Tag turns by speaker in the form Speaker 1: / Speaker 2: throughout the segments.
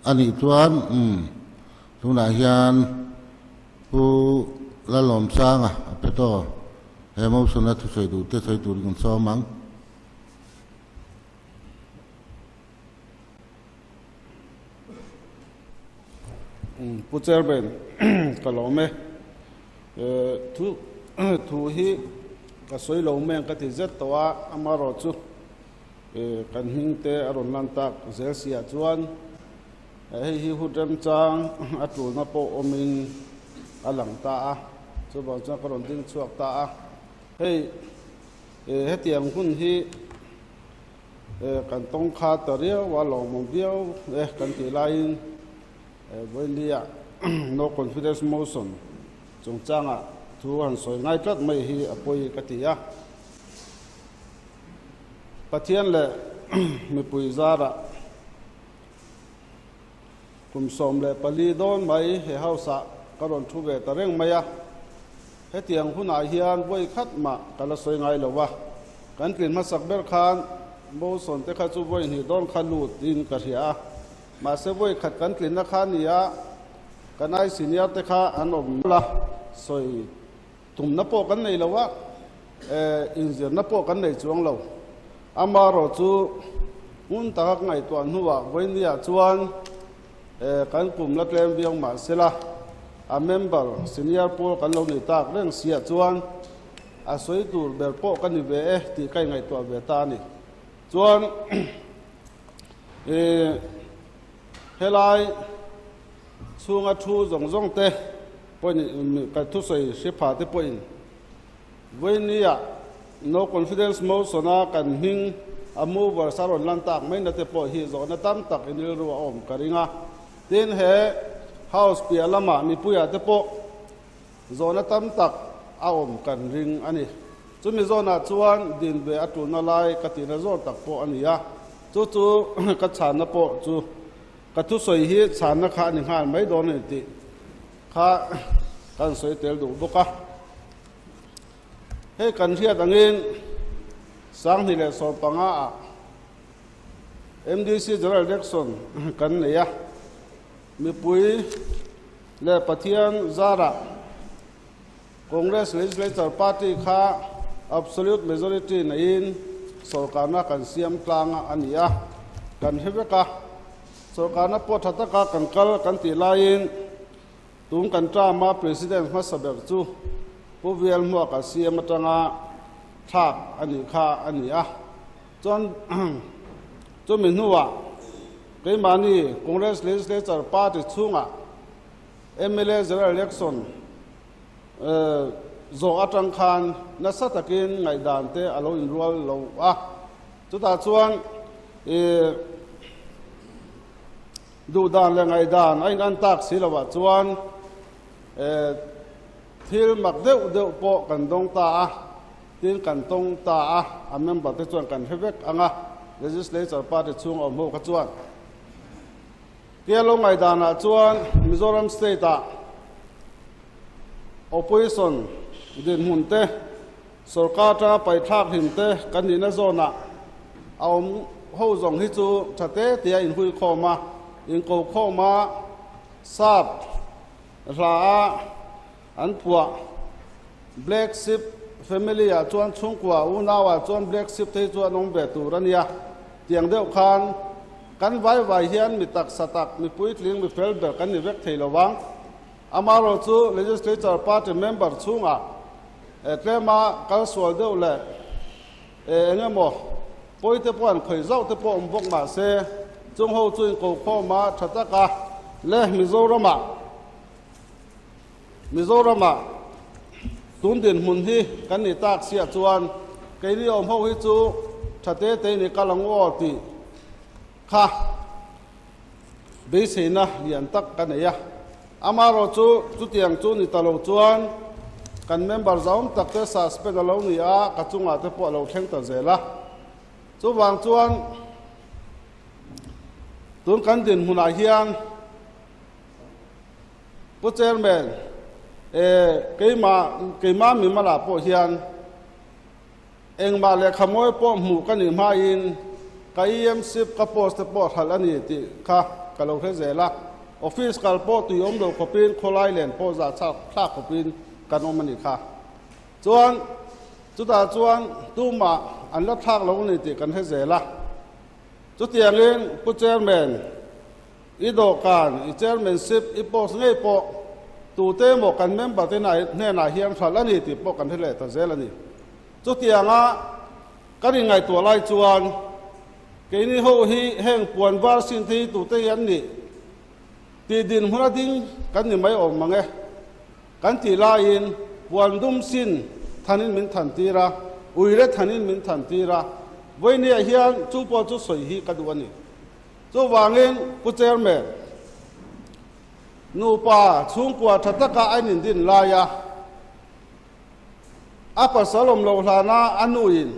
Speaker 1: อันนี้ชวนทุกนายเฮียนผู้ละหลอมสร้างไปต่อเฮมเอาสนับสนุนใช้ดูกันซ้อมมั้ง
Speaker 2: ผู้เจริญเป็นก็หลงไหมทุฮีก็สวยหลงแมงก็ที่เจ็ดตัวอามารอจูกันหิงเตอรุณลันตักเสียเสียจวนให้ฮิวดำจางอัตุนโปอมินอลังตาจูบจังกรณดิ้งชวกตาให้เตียงหุ่นที่กันต้องขาดตัวเดียวว่าหลงมุมเดียวกันที่ไลน์วันนี้no confidence motion จงจ้างทุกคนสวยง่ายจัดไม่ฮีอภัยกติยาปะเทียนเลยมีปุยซาระคุมสมเลยปลีโดนไม่ให้เฮาสะกระโดดทุเวตเร่งไม่ให้เตียงผู้นายเฮียนไว้คัดมากันละสวยง่ายเลยวะกันกลิ่นมาสักเบลคานโบสนเตขัดจูไว้หีโดนขันลูดดินกระเทียมาเสวยขัดกันกลิ่นนักขันนี่กันไอสินียเตข้าอันอมละสวยตุ่มนับโปกันในละวะอินเดียนับโปกันในจวงเราอามารอจูมุนตากไงตัวหัววันนี้จวนกันกลุ่มละเกมเบียงมาเสละอาเมมเบอร์สินียโปกันเราในตากเรื่องเสียจวนอาสวยตูเบลโปกันนี่เวที่ใกล้ไงตัวเวตานี่จวนเฮลายช่วงทูจงเตะปนกันทุกสิ่งเสียผ่าที่ปนวันนี้no confidence motion กันหิงอามูบสารนลันตักไม่นัดเปอฮีจอนตั้มตักอินรัวอมกันงาเดินเหhouse เปียละมามีปุยอาเตปอจอนตั้มตักอมกันริงอันนี้จุมีจอนาชวนดินเบอตุนาไลกตินาจอนตักปออันนี้จู่กัจฉานปอจู่กัทุสวยฮีฉานนักขานิหารไม่โดนติข้ากันสวยเตลดูบุกะให้กันเทียดังนี้สังที่เลสปังอาMDC General Election กันเนี่ยมีปุยและปะเทียนซาระ Congress Legislature Party ข้า Absolute Majority ในอินสรการนักการเสียมกลางอันนี้กันเฮเวกะสรการนักปฐตกะกันกัลกันตีลายตุงกันจ้ามา President มาสเบกจูผู้เวียนหัวกับเสียมาจังทักอันนี้ข้าอันนี้จนมีหัวเกี่ยมานี่ Congress Legislature Party ชุ่งMLA General Election โจอัตังคานนัสตะกินไงด่านเตอโลอินรัวโลจุดตาชวนดูด่านและไงด่านไอ้นันตักศิลปะชวนที่มักเดือดปอกันตรงตาที่กันตรงตาอันนั้นบัดที่ชวนกันเฮเวกอ่ะ legislature party ช่วงอมโหกชวนเกี่ยวลงไงด่านชวนมิโซรัมสเตทopposition ดินหุ่นเตสรการจะไปทักหินเตกันนี่นะโซน่ะเอาหูส่งให้จูชัดเตเตียอินคุยข้อมาอินโกข้อมาทราบลาอันพวก black sheep family จวนชุ่งกว่าอุณาวจวน black sheep ที่จวนน้องเบตูรันยาเตียงเดียวกันกันไว้เฮียนมีตักสตักมีปุ้ยคลิงมีเฟลเบอร์กันนี่เวกเทลวังอามารอจู legislature party member ชุ่งเคลมาการสวดเดียวเลยเนี่ยโมปุ้ยเตปอนเคยเจ้าเตปอนบกมาเสจงหูจุนโกข้อมาชัดกะเล่มิโซรามาตุนดินหุ่นที่กันนี่ตากเสียจวนไกนี่อมหูฮิจูชัดเตนี่กำลังวอติค่ะบิสินะเลียนตักกันเนี่ยอามารอจูจุดยังจูนี่ตลอดจวนกันเมมเบอร์จอมตักเตสัสเป็นเราเนี่ยกระจุงอาเตปอเราเข่งตัดเจละจูวางจวนตุนกันดินหุ่นอาเฮียนผู้เจริญเป็นเกี่ยมามีมาลาโปเฮียนเองมาเลยขโมยป้อมหมู่กันนี่มาอิน ka EM10 ka post te port hal ani ti kha ka lo the zela office kal po tu yom do kopin kholai len po za cha thla kopin kanom ani kha chuan chuta chuan tu ma an la thak lo ni ti kan he zela chu tiangin pu chairman I do kan I chairmanship I post ngai po tu te mo kan member te nai ne na hiam thal ani ti po kan hele ta zel ani chu tianga kan ngai to lai chuan ke ni ho hi heng puan war sin thi tu te yan ni ti din hura ding kan ni mai om mange kan ti la in puan dum sin thanin min than tira uire thanin min than tira voi ni hian chu po chu soi hi ka du ani chu wangin pu chairman nu pa chung kwa thataka ainin din la ya apa salom lo hlana anuin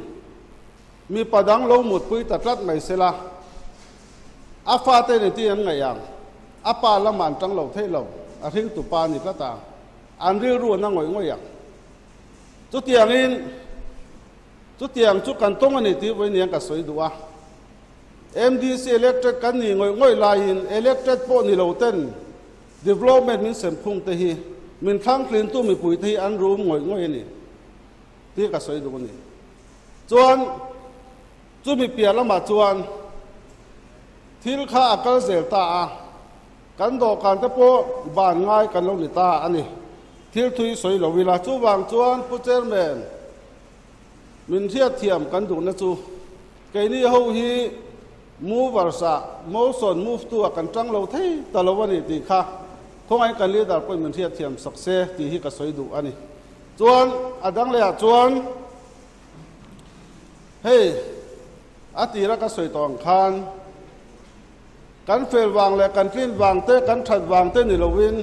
Speaker 2: mi padang lo mut pui tatlat mai sela afa te ni ti an ngayang apa laman tang lo thei lo a thing tu pa ni ta an ri ru na ngoi ngoi yak chu tiang chu kan tong ani ti voi niang ka soi duwa MDC elected kan ni ngoi ngoi la in elected po ni lo ten development min sem khung te hi min thang clean tu mi pui thi an room ngoi ngoi ni ti ka soi du ni chuan chu mi pia lama chuan thil kha akal zel ta a kan do kan te po ban ngai kan lo ni ta ani thil thui soi lo wila chu wang chuan pu chairman min thia thiam kan du na chu ke ni ho hi mover sa Monsoon move to kan tang lo thei ta lo wani ti kha khong ai kan leader point min thia thiam sakse ti hi ka soi du ani chuan adang le chuan hey atira ka soi tong khan kan fel wang le kan clean wang te kan that wang te ni lovin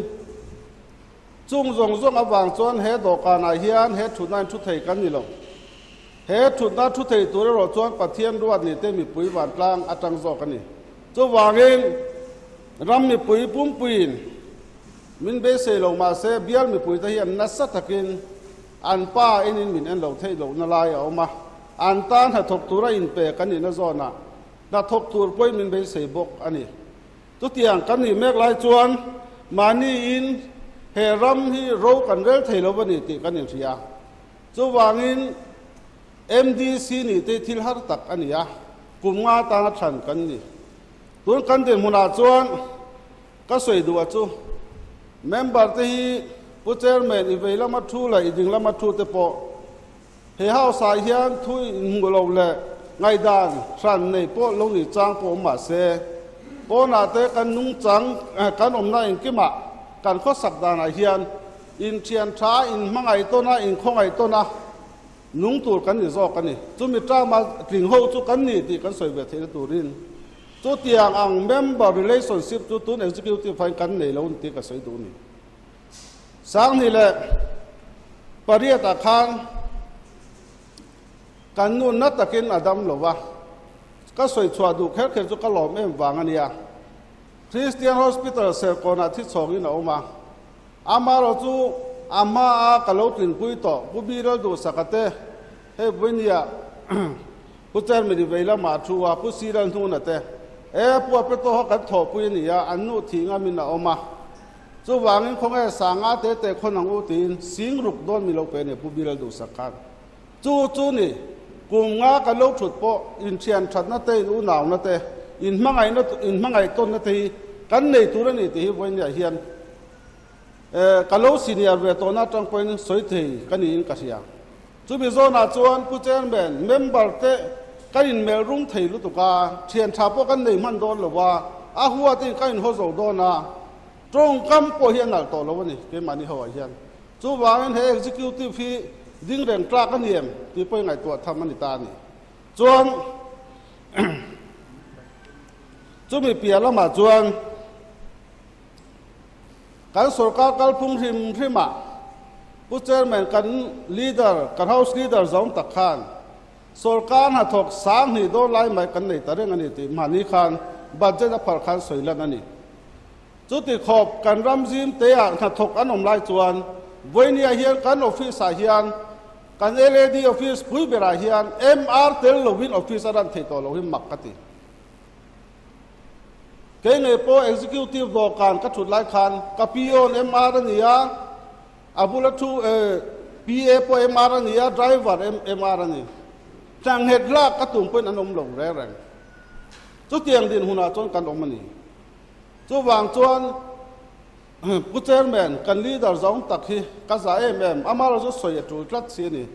Speaker 2: chung zong zong awang chuan he do kan a hian he thu nan thu thei kan ni lo he thu na thu thei tur ro chuan pathian ruat ni te mi pui wan tlang atang zo kan ni chu wangin ram mi pui pum puin min be se lo ma se bial mi pui ta hian na sa takin an pa in min en lo thei lo na lai a ma an tan ha thok tura in pe kan ni na zona na thok tur poi min be se bok ani tu tiang kan ni mek lai chuan mani in he ram hi ro kan rel thei lo bani ti kan ni thia chu wangin MDC ni te thil har tak ania kum nga ta na than kan ni tun kan den muna chuan ka soi du a chu member te hi pu chairman I veilama thu la I ding lama thu te po he hau sa hian thui ngolo le ngai dan tran nei po lo ni chang po ma se po na te kan nung chang kan om na in kima kan kho sak dan a hian in thian tha in mangai to na in khongai to na nung tur kan ni zo kan ni chu mi tra ma tling ho chu kan ni ti kan soi ve the turin chu tiang ang member relationship chu tun executive fine kan nei lo ti ka soi du ni sang ni le pariat a khan kan nu na takin adam lo wa ka soi chwa du kher kher chu ka lom em wang ania Christian hospital se ko na thi chong in oma ama ro chu ama a kalotrin pui to bu bi ro do sakate he bunia pu char mi veila ma thuwa pu siran thu na te e pu pe to ka tho pui ni ya anu thinga min na oma chu wangin khong e sanga te te khonang u tin sing ruk don mi lo pe ne pu bi ro do sakat chu ni kum nga ka lo thut po in thian that na te u naw na te in mangai ton na te kan nei tur ni te hi voin ya hian kalau senior ve to na tang point soi thei kan in ka sia chu bi zo na chuan pu chairman member te kan in mel rung thei lu tu ka thian tha po kan nei man don lo wa a huwa ti kan ho zo do na trong kam po hian nal to lo ni ke mani ho hian chu wangin he executive fi ding reng tra kan niem ti poi ngai to tham ani ta ni chuan chu mi pia la ma chuan kan sarkar kal phung hima pu chairman kan leader kan house leader zong tak khan sarkar ha thok sang ni do lai mai kan nei tareng ani ti mani khan budget a phar khan soilan ani chu ti khop kan ram jim te a ha thok anom lai chuan voinia hian kan office a hian กัน LAD office ปุ้ยเบราฮิอัน MR เตลโลวิน office อันเทตโลวินมักกติเกงเอโป executive ดอการกัดชุดไล่คันกับ PO MR นี่ยอาบุลทูPA โป MR นี่ย driver MR นี่จังเหตุลากกระตุ้มเป็นอนมหลงแรงจุดเตียงดินหุนาจนกันออกมานี่จุดวางจวนผู้เจริญแมนกันลีดเดอร์จงตักฮีกัสเอ็มอามาเราจะสวยจุดลัดเสียนี่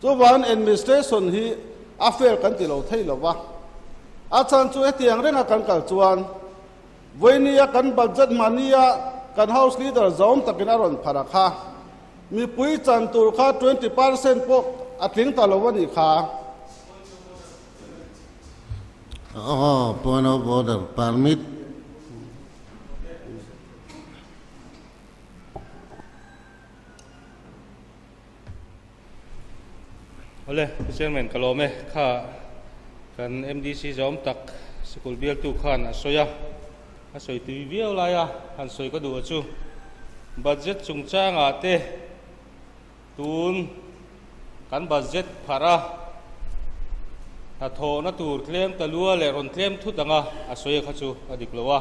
Speaker 2: จุดวัน administration ฮีอาเฟลกันติเราไทยเราวะอาจารย์จุดเตียงเรื่องกันกัลจวนวันนี้กันบัตรจัดมันนี้กัน house leader จงตักกินอารมณ์พาราคามีปุ้ยจันตูค่า 20% พวกอัดลิงตลอดวันนี้ค่ะ
Speaker 1: point of order permit
Speaker 3: Oleh, Chairman, kalau meh kha kan MDC jom tak school biar tu khan asoya asoi tu biar lah ya kan soi ko dua cu budget cungca ngate tun kan budget para atho na tur claim talua le ron claim thu danga asoi kha cu adik lowa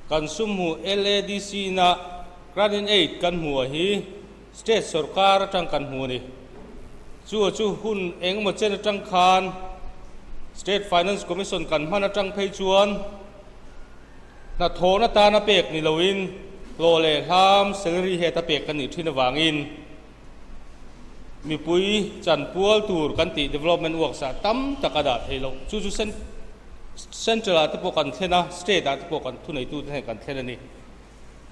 Speaker 3: kan sumhu LADC na gradin 8 kan hu hi state sarkar tang kan hu ni chu hun eng mo chen tang khan State Finance Commission kan man atang phei chuan na thona ta na pek ni loin lo le ham salary he ta pek kan ni thina wangin mi pui chan pual tur kan ti development work sa tam takada thelo chu central at po kan thena state at po kan thunai tu the kan thena ni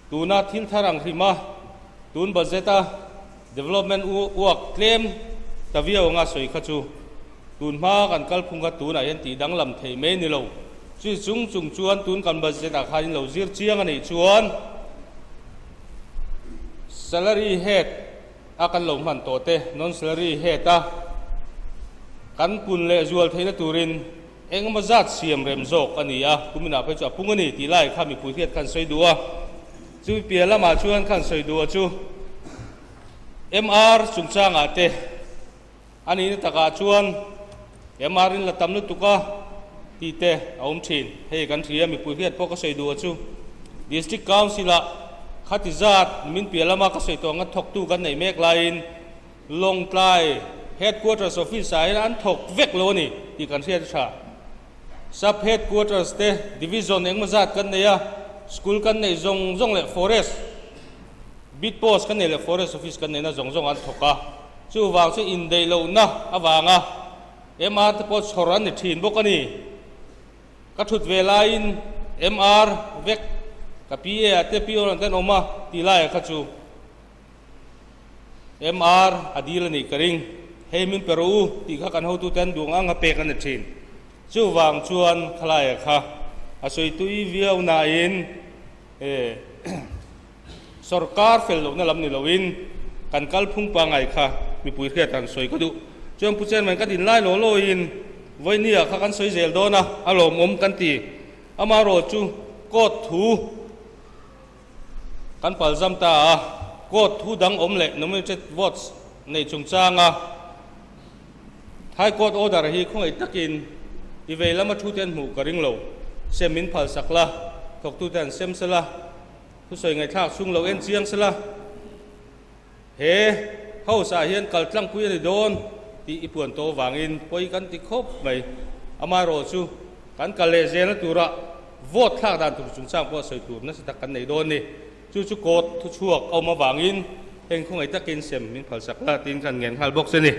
Speaker 3: tu na thil tharang rima tun budgeta development work claim ta viau nga soi khachu tun ma kan kal phunga tu na yan ti dang lam thei me ni lo chi chung chuan tun kan budget a khain lo zir chiang ani chuan salary head akan lo man to te non salary head ta kan pun le zual theina turin engma zat siam rem jok ani a kumina phai chu pungani ti lai khami pui hiat kan soi duwa chu piala ma chuan kan soi duwa chu MR chungchang ate ani taka chuan MRin la tamnu tuka ti te aum thin he kan thia mi pui hiat poka sei du chu district council la khatizat min pialama ka sei to nga thok tu kan nei mek lain long tlai headquarters office ai an thok vek lo ni ti kan sia tha sub headquarters te division engma zat kan neya school kan nei zong le forest bit post kan nei le forest office kan nei na zong an thoka chu wang chu in dei lo na awanga MR te pot soran ni thin bokani ka thut velain MR vek ka PA te PO ten oma tilai kha chu MR adil ni karing hemin peru ti kha kan ho tu ten dung anga pe kan thin chu wang chuan khlai kha asoi tui viau na in sarkar fel lo na lam ni lowin kan kal phung pa ngai kha mi pui khia tan soi ko du chuan pu chen man ka din lai lo in voi nia kha kan soi zel do na alom kan ti ama ro chu kot thu kan pal jam ta kot thu dang le nominated votes nei chung changa high court order hi khong ai takin i ve lama thu ten mu ka ring lo semin phal sakla thok tu ten sem sala thu soi ngai thak sung lo en chiang sala he hau sa hian kal tlang pui ni don ti ipuan to wangin poi kan ti khop mai ama ro chu kan kale zel tura vote thak dan tu chung chang po soi tur na sa kan nei don ni chu kot thu chuak au ma wangin heng khong ai takin sem min phal sakla tin kan ngen hal box ni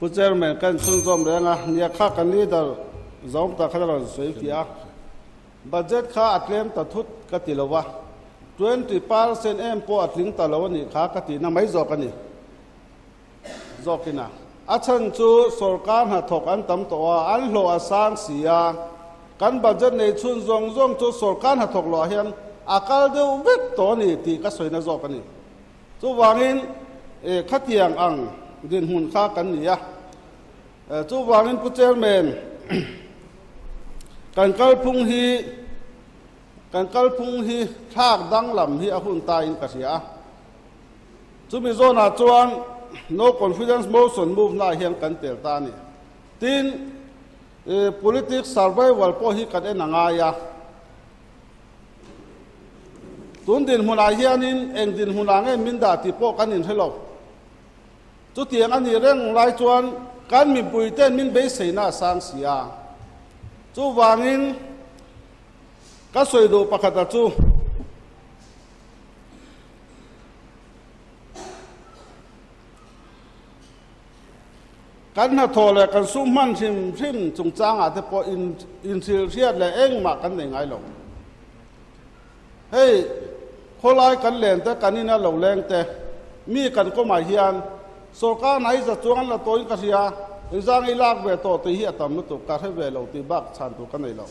Speaker 2: ผู้เจริญแมนกันซุนซอมเรงอ่ะเนี่ยข้ากันลีดจอมตาขนาดสวยที่อ่ะบัดเจ็ตข้าอัดเลี้ยงตัดทุดกติละวะ 20% เอ็มพออัดลิงตาละวันนี้ข้ากติน่าไม่จอกันนี่จอกินอ่ะอาชันจูสรการหาถกอันตั้มตัวอันโลอาสร้างเสียกันบัดเจ็ตในชุนจงจูสรการหาถกหล่อเห็นอากาศเดียวเวทตัวนี้ตีก็สวยน่าจอกันนี่จูวางอินขัดเทียงอังดินหุ่นข้ากันนี่อ่ะจูวางอินผู้เจริญแมนกันกัลพุงฮีทากดังลำฮีอาหุ่นตายอินกษีย จุมีโซนาจวน no confidence motion move น่าเฮียงกันเตลตานี่ทีนpolitics survival พอฮิกันเอ็นงายาตุนดินหุนาเฮียนินเองดินหุนาเงมินดาติโปกันนินให้เราจุดเตียงอันนี้เรื่องรายจวนการมีปุยเต้นมินเบสน่าสร้างเสียจูวางินก็สวยดูปะขัดจูกันน่ะโทรเลยกันซุ่มมันชิมจงจ้างอาจจะพออินซิลเชียดเลยเองมากันยังไงหรอกเฮ้ยคนร้ายกันเล่นแต่กันนี่นะเหล่าแรงแต่มีกันก็มาเฮียนสุรการไหนจะจวนละตัวอินกัสยาอิจางอิลากเวโตตีเฮียตามนุตุการให้เวลาตีบักชันตุกันในเรา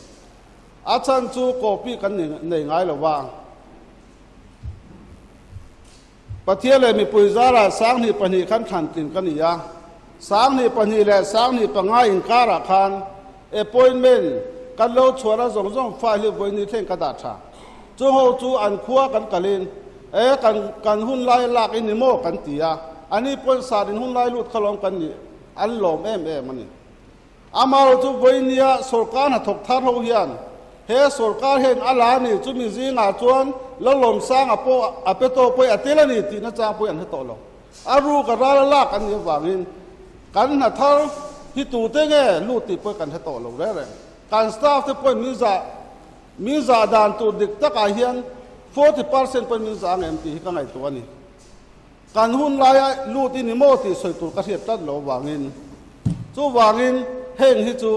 Speaker 2: อาจารย์จูโกปีกันในไงหรอว่าประเทศเลยมีปุยซาระสร้างนี่ปณีขันขันตินกันนี่ยาสร้างนี่ปณีแหละสร้างนี่ปังไงอินการะคันappointment กันเราชวนเราส่งไฟล์ไว้นี่เท่งกระดาษชาจูโฮจูอันขัวกันกะลินกันหุ่นไล่ลากอินิโมกันตียาอันนี้เป็นศาสตร์หุ่นไล่ลุดขลองกันนี่อันหลอมมันนี่อามาเราจูไว้เนี่ยสุรการถกท้าเราเฮียนเฮสุรการเห็นอะไรนี่จูมีจีงาจวนแล้วหลอมสร้างอเปโตไปอเตลนี่ตีน่าจะไปอันให้โตเราอารูกับราลากกันนี่ว่างินกันน่ะท่าที่ตูเตงลูดตีไปกันให้โตเราได้เลยการสตาฟที่เป็นมิซาดานตูดิกตะกาเฮียน40% เป็นมิซาเงินตีกันไงตัวนี้การหุ่นลายลูดอินิโมติสวยตัวกระเทียบตัดเราว่างินจูว่างินเฮงที่จู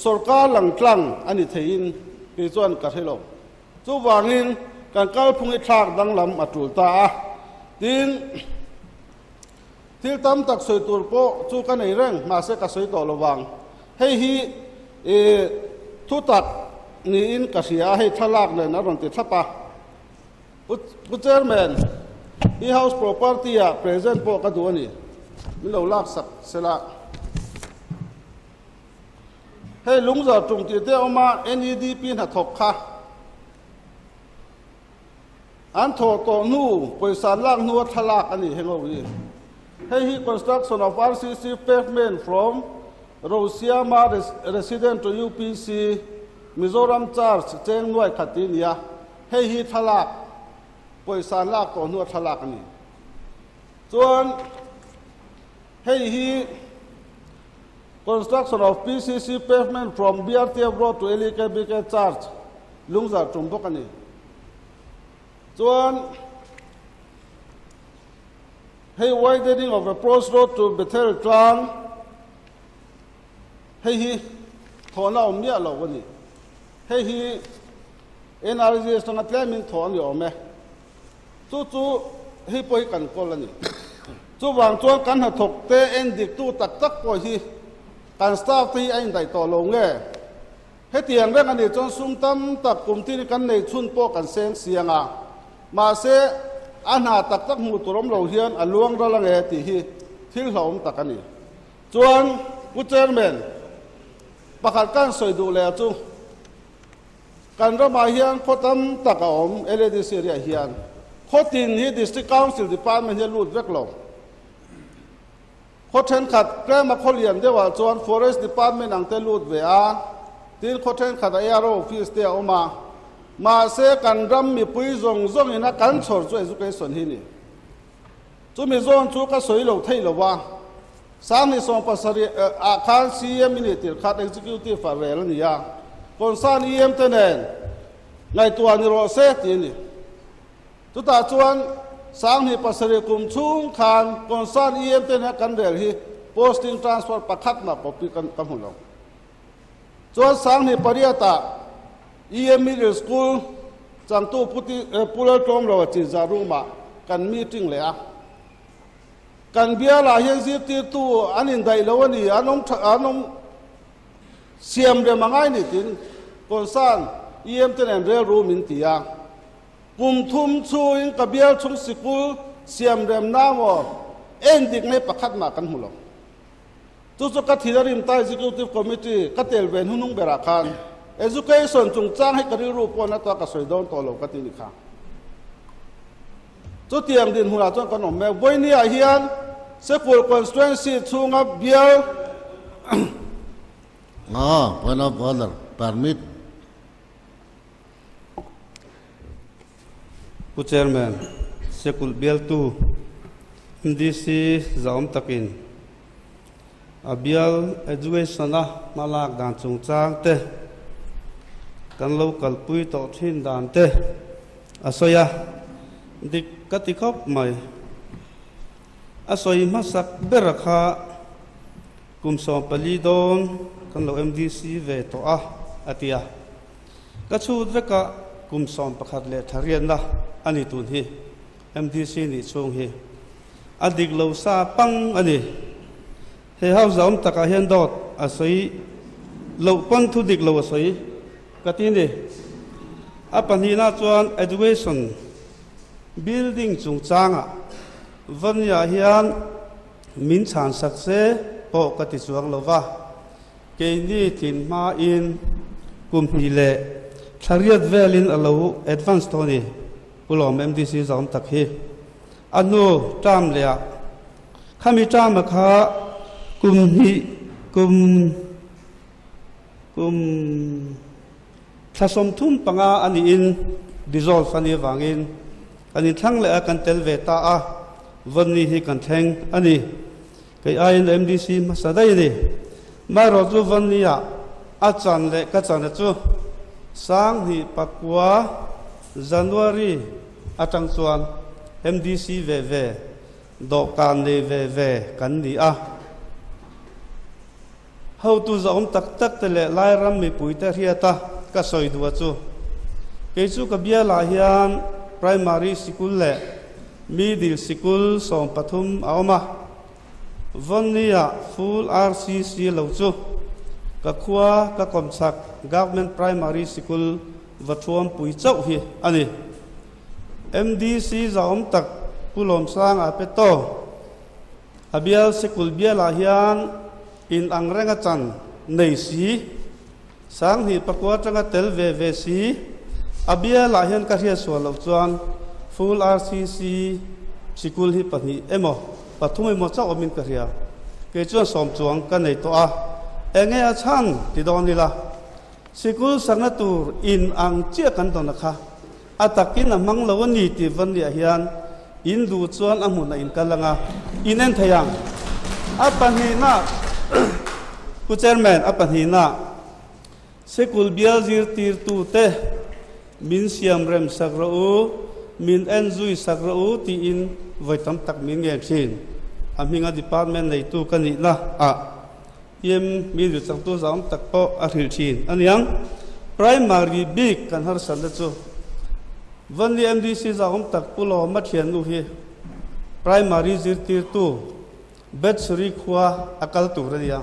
Speaker 2: สุรการหลังกลางอันนี้เทียนปีจวนกระเทียบจูว่างินการก้าวพุ่งอิทากดังลำอัตุลตาดินที่ตั้มตักสวยตัวโปจูกันในเรื่องมาเสกสวยตัวระวังให้ฮีทุตักนี่อินกษียให้ทลากเลยนะรันติทัพปะผู้เจอร์แมนที่ House Property อ่ะ present โปกระดูนี่มีเราลากสักเสละให้ลุงจะจงติดเตอมา NEDP หัดถกค่ะอันโทโตนู่ปอยสารลากนัวทลากอันนี้ให้เราดีให้ construction of RCC pavement from Rosiama resident to UPC Mizoram Charge เจงหน่วยขัดตีนยาให้ฮีทลากปอยสารลากตัวนวดทลากนี่ส่วนให้ฮี construction of PCC pavement from BRTF Road to LADC Charge ลุงจะจุ่มพวกนี้ส่วนให้ widening of approach road to Bethel กลางให้ฮีถอนเอาเมียเราวันนี้ให้ฮี NRGS ตั้งแต่มินถอนอยู่ไหมจู่ให้ไปกันก่อนละนี่จู่วางจวนกันหัดถกเตเอ็นดิกตู้ตักปอยฮีการสตาฟที่ไอ้ใดต่อลงให้เตียงเรื่องอันนี้จนซุ่มตั้มตักกลุ่มที่กันในชุนโปกันเสียงมาเสอันหาตักหมู่ตัวล้มเราเฮียนอันล้วงระลังตีฮีที่เราตักกันนี่จวนผู้เจอร์แมนประกาศการสวยดูแลจู่การระบายเฮียนพอตั้มตักเอาLADCเรียเฮียนโคตินที่ District Council Department จะรูดเวกลงโคเทนขัดแกล้มาเขาเรียนได้ว่าจวน Forest Department อังเตลูดเวียทีนโคเทนขัดARO Office เดียวมาเสกันรำมีปุยจงอินะกันสดช่วยสุขส่วนที่นี่จุมีจงจุกสวยเหล่าไทยเหล่าว่าสามในสองภาษาอาคาร CM นี่ติดขัด Executive ฝ่ายเวรนี่ยาคนสร้าง EM เตนในตัวนิโรเซตีนี่จุดตาจวนสร้างให้ภาษาคุมชุ่งคานคนสร้าง EM เตนกันเดียร์ที่ Posting Transfer ประคัดมาปปิกันหุ่นเราจวนสร้างให้ปริยัติEM Middle School จังตู้ผู้เล่นตรงเราจีจารุมากันมีติ้งเลยกันเบียร์ลาเฮนซิตีตู้อันนี้ได้แล้ววันนี้อันน้องเสียมเรื่องมังไงนี่ตินคนสร้างEM เตนเรียรู้มินตีกุมทุ่มชูอินกับเบียร์ชงสิกุลเสียมเรื่องน้ำว่าเอ็นดิกในประคัดมากันหุ่นเราจุดกัดที่ริมใต้ Executive Committee กัดเตลเวนหุ่นนุ่งเบราคันEducation จงจ้างให้กระดิรูปวันตัวกระสวยโดนตัวเรากตินิค่ะจ chỗ tiang din hula chọn con mẹ với nia hiền Sekul constituency chunga bial
Speaker 1: point of order permit
Speaker 4: Chairman Sekul bial tu MDC zaom takin abial education malak dan chung chang te kan local pui to thin dan te asoya dik katikop mai asoi masak berakha kumsom palidon kan lo MDC ve to atia kachut veka kumsom pakhat le tharian la ani tun hi MDC ni chung hi adik lo sa pang ani he hau zaum taka hian dot asoi lo pang thu dik lo asoi katini apanina chuan education building chung changa vanya hian min chan sakse po kati chuang lova ke ni tin ma in kum hi le thariat velin alo advance toni pulom MDC zaum tak hi anu tam le khami tam kha kum hi kum thasom thum panga ani in dissolve ani wangin ani thang le kan tel ve ta a vanni hi kan theng ani kai ain MDC masadai ni ma ro chu vanni a chan le ka chan chu sang hi pakwa January atang chuan MDC ve do kan le ve kan ni a how tu zaum tak te le lai ram mi pui te riata ka soi du chu ke chu ka bia la hian primary school le middle school som pathum awma vannia full RCC lo chu ka khua ka komsak government primary school wathuam pui chau hi ani MDC zaum tak pulom sang a peto abial school bia la hian in angrenga chan nei si sang hi pakwa tanga tel ve si abia la hian ka ria so lo chuan full RCC sikul hi pani emo pathum emo cha omin ka ria ke chuan som chuang ka nei to a enge a chan ti don ni la sikul sarna tur in ang chia kan don kha atakin amang lo ni ti van ria hian in du chuan amuna in kalanga inen thayang apani na ku chairman apanhina sekul biazir tir tu te min siam rem sagrau min enjui sagrau ti in voitam tak min nge thin aminga department nei tu kani na yem mi du chang tu zam tak po a thil thin aniang primary big kan har san chu vanli MDC zam tak pulo ma thian nu hi primary zir tir tu betsuri khwa akal tu ria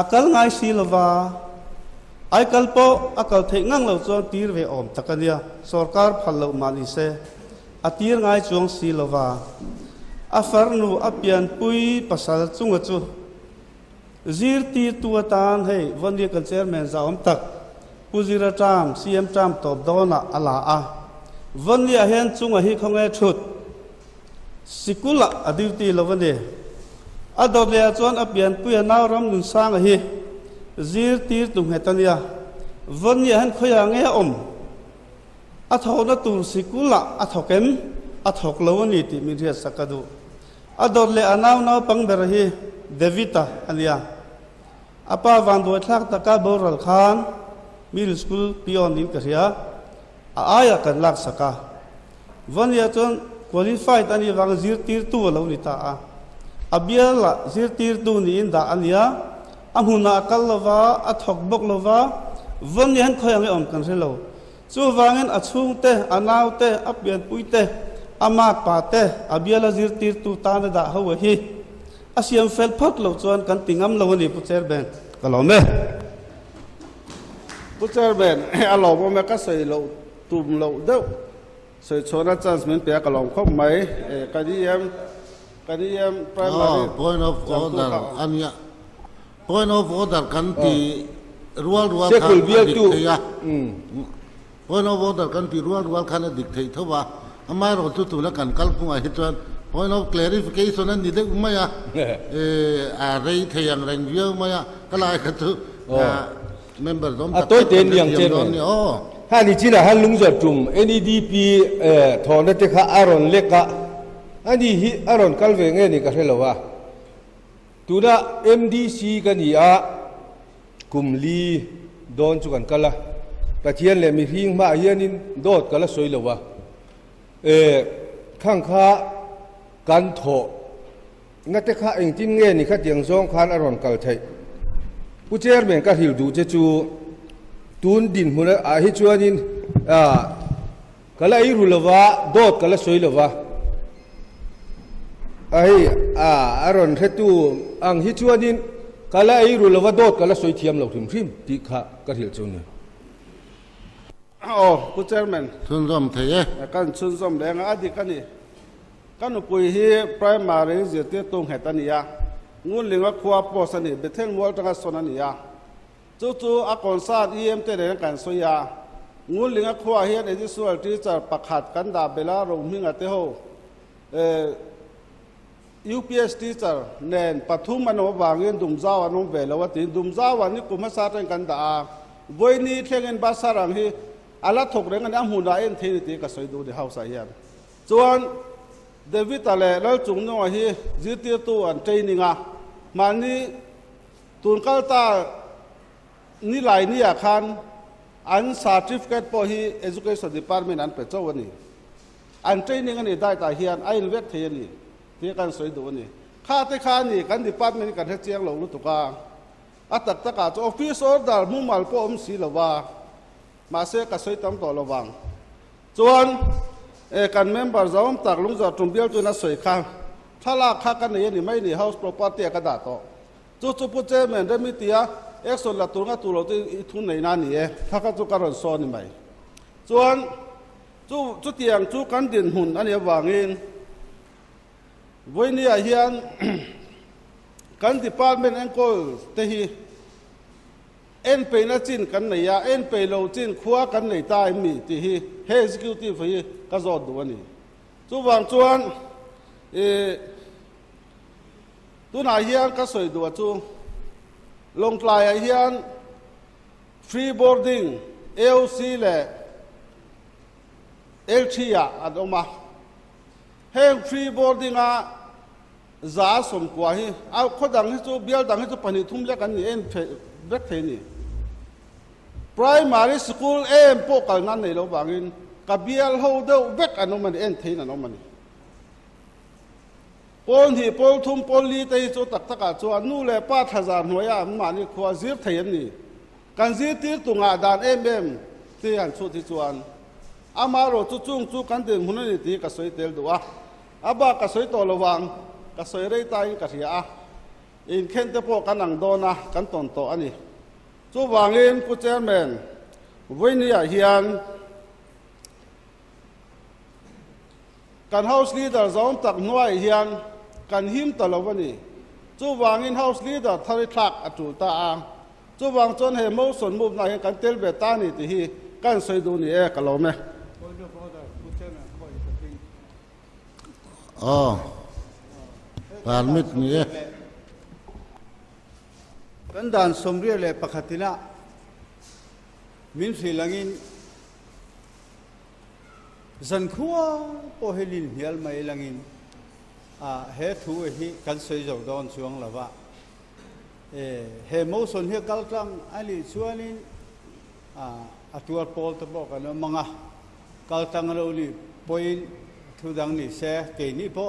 Speaker 4: akal ngai silova ai kalpo akal the ngang lo chuan tir ve om takania sarkar phallo mani se atir ngai chuang silova afarnu apian pui pasal chunga chu zir ti tuatan hei vandia kan chairman zaom tak puzira tam CM tam top dona ala a vandia hen chunga hi khonge thut sikula adiuti lovane adole chuan apian pui naw ram nun sang hi zir tir tum hetania vania han khoya nge om athona tur sikula athokem athok lawani ti mi ria sakadu adole anaw naw pangber hi devita ania apa vandu thak taka boral khan middle school pion in karia aya kan lak saka vania chuan qualified ani wang zir tir tu lo ni ta abiala zir tir tu ni inda ania amhuna kallova athok bok lova vanyan khoyang om kan relo chu wangin achung te anaw te apian puite ama pa te abiala zir tir tu ta na da hawa hi asiam fel phot lo chuan kan tingam lo ni pu chairman kalome
Speaker 2: pu chairman alo bo me ka sei lo tum lo deu sei chona chance men pe ka long khom mai kadiem primary
Speaker 1: point of order ania point of order kan ti rual
Speaker 2: sekul bial tu
Speaker 1: point of order kan ti rual khan dik thei thowa amai ro tu na kan kal phung a hi chuan point of clarification an ni de maya a rei theyang reng viau maya kalai kha tu member dom
Speaker 5: tôi tên yang chen ha ni china han lung giờ trùm NEDP thon na te kha aron leka ani hi aron kalve nge ni ka hrelowa tuna MDC kan ia kumli don chu kan kala pathian le mi hing ma hianin dot kala soilowa khang kha kan tho ngate kha engtin nge ni kha tiang zong khan aron kal thai pu chairman ka hil du che chu tun din huna a hi chuanin kala i rulawa dot kala soilowa ai aron hetu ang hi chuanin kala i rulawa dot kala soi thiam lo thim thim ti kha ka hil chuni
Speaker 2: pu chairman
Speaker 1: thun rom thei
Speaker 2: kan chun som le nga adi kan ni kan pui hi primary je te tung hetania ngun linga khwa posani betheng mol tanga sonania chu a concert em te le kan soya ngun linga khwa hian additional teacher pakhat kan da bela ro minga te ho UPS teacher nen pathum ano wangin dumzaw anong velawa tin dumzaw ani kumasa tan kan da boini thengen basarang hi ala thok reng an huna en thei ti ka soi du de house hian chuan David ale lal chung no hi GT tu an training a mani tun kalta ni lai ni a khan an certificate po hi education department an pe chawani an training ani dai ta hian ai vet thei ani ti kan soi du ani kha te kha ni kan department kan he chiang lo lu tu ka atak taka office order mu mal po si lawa ma se ka soi tam to lawang chuan kan member zawm tak lung za tumbial tu na soi kha thala kha kan ni mai ni house property ka da to chu pu che men de mi tia exon la tur nga tu lo ti thun nei na ni kha ka chu karon so ni mai chuan chu tiang chu kan din hun ani wangin voini a hian kan department enkol te hi en pe na chin kan nei ya en pe lo chin khua kan nei ta mi ti hi he executive hi ka zo du ani chu wang chuan tu na hian ka soi du chu long tlai a hian free boarding AOC le LTIA adoma heng free boarding a za som kwa hi a khodang hi chu bial dang hi chu pani thum le kan ni en bek the ni primary school em po kal nan nei lo bangin ka bial ho do bek anoman en thein anoman pon hi pol thum pol li te chu tak taka chu anu le 5000 hnoya ma ni khwa zir thein ni kan zir tir tunga dan em ti an chu ti chuan amaro chu chung chu kan den hunani ti ka soi tel duwa aba ka soi to lowang ka soi rei tai ka ria in khen te po kan ang dona kan ton to ani chu wangin pu chairman voini a hian kan house leader zon tak noi hian kan him talawani chu wangin house leader thari thak atu ta a chu wang chon he mo son move na kan tel be ta ni ti hi kan soi du ni ka lo me
Speaker 1: permit ni
Speaker 6: kan dan somria le pakhatina min silangin zan khuwa po helin hial mai langin he thu hi kan soi zo don chuang lawa he mo son he kaltang ali chuanin atuar pol to bo kan manga kaltang ro li point thu dang ni se ke ni po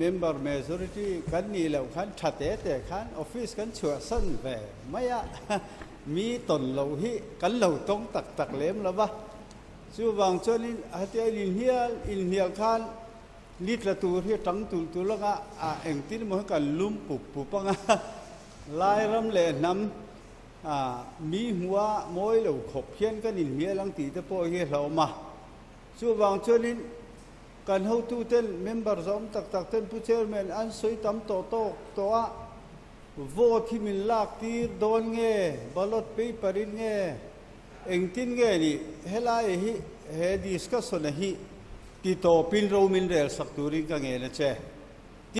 Speaker 6: member majority kan ni lo khan thate te khan office kan chua san ve maya mi ton lo hi kan lo tong tak tak lem la ba chu wang chonin hate in hial khan lit la tur hi tang tul tu la ga eng tin mo kan lum pu panga lai ram le nam mi huwa moi lo khop hian kan in hialang ti te po hi lo ma chu wang chonin kan ho tu ten member zom tak ten pu chairman an soi tam to a vote hi min lak ti don nge ballot paper in nge engtin nge ni helai hi เฮดิสก็สนหิติโตปินโรมินเรลสักตูริงกังเงนะเจ